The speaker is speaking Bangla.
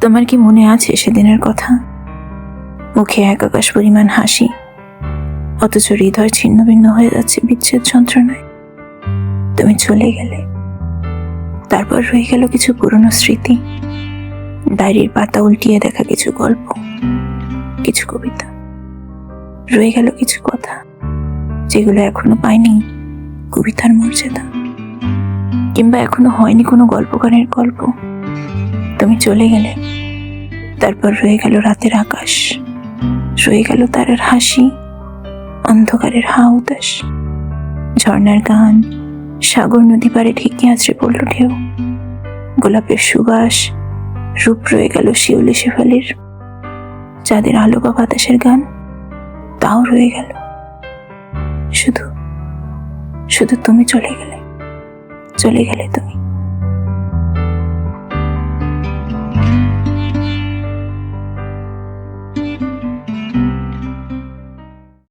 তোমার কি মনে আছে সেদিনের কথা? মুখে এক আকাশ পরিমাণ হাসি, অথচ হৃদয় ছিন্ন ভিন্ন হয়ে যাচ্ছে বিচ্ছেদ যন্ত্রণায়। তুমি চলে গেলে, তারপর রয়ে গেল কিছু পুরনো স্মৃতি, ডায়েরির পাতা উল্টিয়ে দেখা কিছু গল্প, কিছু কবিতা, রয়ে গেল কিছু কথা যেগুলো এখনো পায়নি কবিতার মর্যাদা, কিংবা এখনো হয়নি কোনো গল্পকারের গল্প। তুমি চলে গেলে, তারপর রয়ে গেল রাতের আকাশ, রয়ে গেল তারার হাসি, অন্ধকারের হা উদাস, ঝর্ণার গান, সাগর নদী পাড়ে ঠিকই আছড়ে পড়ল ঢেউ, গোলাপের সুবাস, রূপ রয়ে গেল শিউলি শেফালির, চাঁদের আলো বা বাতাসের গান তাও রয়ে গেল। শুধু শুধু তুমি চলে গেলে, চলে গেলে তুমি।